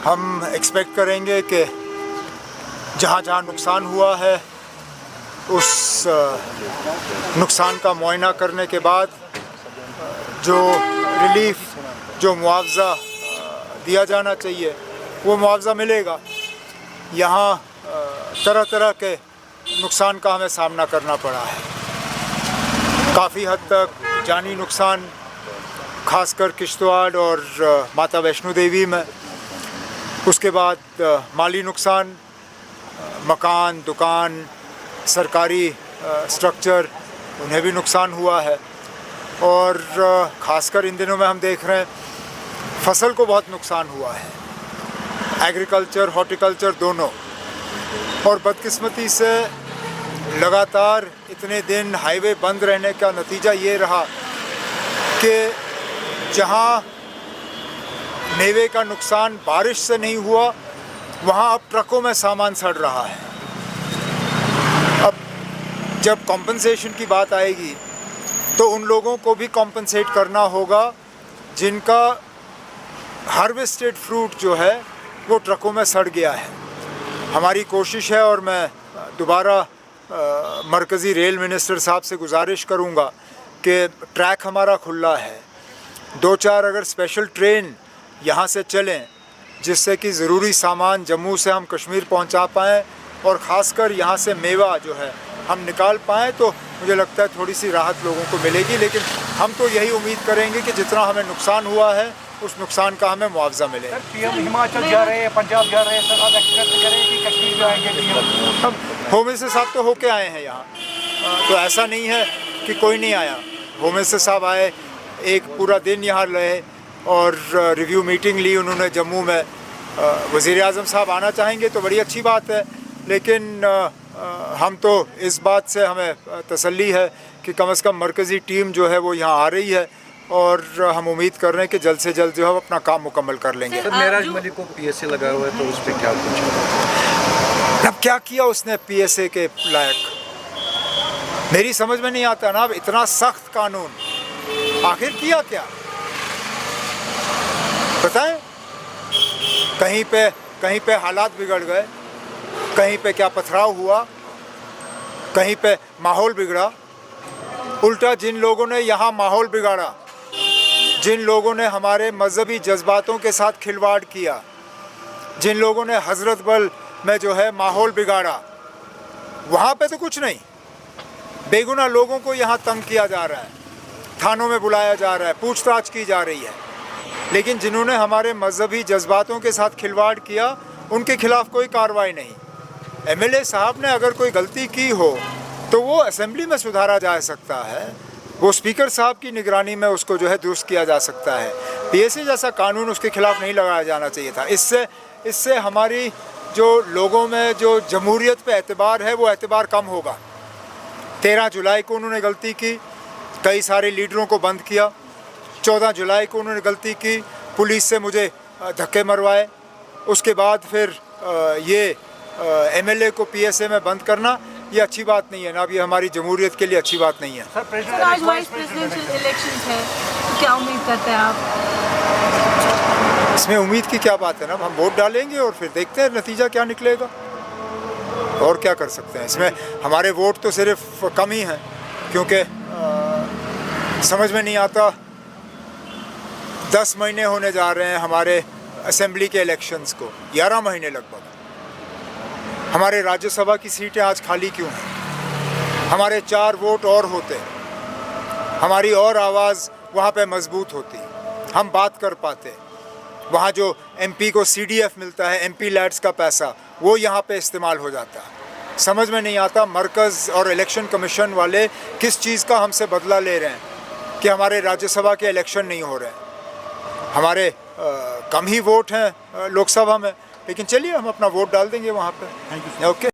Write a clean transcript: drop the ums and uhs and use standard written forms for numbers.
हम एक्सपेक्ट करेंगे कि जहाँ जहाँ नुकसान हुआ है उस नुकसान का मुआयना करने के बाद जो रिलीफ, जो मुआवज़ा दिया जाना चाहिए वो मुआवज़ा मिलेगा। यहाँ तरह तरह के नुकसान का हमें सामना करना पड़ा है, काफ़ी हद तक जानी नुकसान, खासकर किश्तवाड़ और माता वैष्णो देवी में। उसके बाद माली नुकसान, मकान, दुकान, सरकारी स्ट्रक्चर, उन्हें भी नुकसान हुआ है। और ख़ासकर इन दिनों में हम देख रहे हैं फसल को बहुत नुकसान हुआ है, एग्रीकल्चर, हॉर्टिकल्चर दोनों। और बदकिस्मती से लगातार इतने दिन हाईवे बंद रहने का नतीजा ये रहा कि जहाँ मेवे का नुकसान बारिश से नहीं हुआ, वहाँ अब ट्रकों में सामान सड़ रहा है। अब जब कॉम्पनसेशन की बात आएगी तो उन लोगों को भी कॉम्पनसेट करना होगा जिनका हार्वेस्टेड फ्रूट जो है वो ट्रकों में सड़ गया है। हमारी कोशिश है और मैं दोबारा मरकज़ी रेल मिनिस्टर साहब से गुजारिश करूंगा कि ट्रैक हमारा खुला है, 2-4 अगर स्पेशल ट्रेन यहाँ से चलें जिससे कि ज़रूरी सामान जम्मू से हम कश्मीर पहुँचा पाएँ और ख़ासकर यहाँ से मेवा जो है हम निकाल पाएँ, तो मुझे लगता है थोड़ी सी राहत लोगों को मिलेगी। लेकिन हम तो यही उम्मीद करेंगे कि जितना हमें नुकसान हुआ है उस नुकसान का हमें मुआवजा मिले। सर, पीएम हिमाचल जा रहे हैं, पंजाब जा रहे हैं, सर आप एक्सपेक्ट करें कि कश्मीर भी आएंगे पीएम? हम होम मिनिस्टर साहब तो होके आए हैं यहाँ, तो ऐसा नहीं है कि कोई नहीं आया। होम मिनिस्टर साहब आए, एक पूरा दिन यहाँ रहे और रिव्यू मीटिंग ली उन्होंने जम्मू में। वज़ीर आज़म साहब आना चाहेंगे तो बड़ी अच्छी बात है, लेकिन हम तो इस बात से हमें तसल्ली है कि कम से कम मरकज़ी टीम जो है वो यहाँ आ रही है और हम उम्मीद कर रहे हैं कि जल्द से जल्द जो है अपना काम मुकम्मल कर लेंगे। सर, मेराज मलिक को पीएसए लगा हुआ है तो उस पर क्या कुछ? अब क्या किया उसने पीएसए के लायक, मेरी समझ में नहीं आता ना। अब इतना सख्त कानून आखिर किया क्या बताएं? कहीं पे हालात बिगड़ गए, कहीं पे क्या पथराव हुआ, कहीं पे माहौल बिगड़ा। उल्टा जिन लोगों ने यहाँ माहौल बिगाड़ा, जिन लोगों ने हमारे मजहबी जज्बातों के साथ खिलवाड़ किया, जिन लोगों ने हजरत बल में जो है माहौल बिगाड़ा, वहाँ पे तो कुछ नहीं। बेगुनाह लोगों को यहाँ तंग किया जा रहा है, थानों में बुलाया जा रहा है, पूछताछ की जा रही है। लेकिन जिन्होंने हमारे मजहबी जज्बातों के साथ खिलवाड़ किया उनके खिलाफ कोई कार्रवाई नहीं। एमएलए साहब ने अगर कोई गलती की हो तो वो असेंबली में सुधारा जा सकता है, वो स्पीकर साहब की निगरानी में उसको जो है दुरुस्त किया जा सकता है। पीएसए जैसा कानून उसके खिलाफ नहीं लगाया जाना चाहिए था। इससे हमारी जो लोगों में जो जमहूरियत पे एतबार है वो एतबार कम होगा। 13 जुलाई को उन्होंने गलती की, कई सारे लीडरों को बंद किया। 14 जुलाई को उन्होंने गलती की, पुलिस से मुझे धक्के मरवाए। उसके बाद फिर ये एमएलए को पीएसए में बंद करना ये अच्छी बात नहीं है ना। अब ये हमारी जमहूरियत के लिए अच्छी बात नहीं है। सर, आज वाइस प्रेसिडेंशियल इलेक्शंस है, तो क्या उम्मीद करते हैं आप? इसमें उम्मीद की क्या बात है ना, हम वोट डालेंगे और फिर देखते हैं नतीजा क्या निकलेगा। और क्या कर सकते हैं इसमें? हमारे वोट तो सिर्फ कम ही हैं, क्योंकि समझ में नहीं आता 10 महीने होने जा रहे हैं हमारे असेंबली के इलेक्शंस को, 11 महीने लगभग। हमारे राज्यसभा की सीटें आज खाली क्यों हैं? हमारे 4 वोट और होते, हमारी और आवाज़ वहाँ पे मजबूत होती, हम बात कर पाते। वहाँ जो एमपी को सीडीएफ मिलता है, एमपी लैड्स का पैसा, वो यहाँ पे इस्तेमाल हो जाता है। समझ में नहीं आता मरकज़ और इलेक्शन कमीशन वाले किस चीज़ का हमसे बदला ले रहे हैं कि हमारे राज्यसभा के इलेक्शन नहीं हो रहे हैं। हमारे कम ही वोट हैं लोकसभा में, लेकिन चलिए हम अपना वोट डाल देंगे वहाँ पे। Thank you. ओके।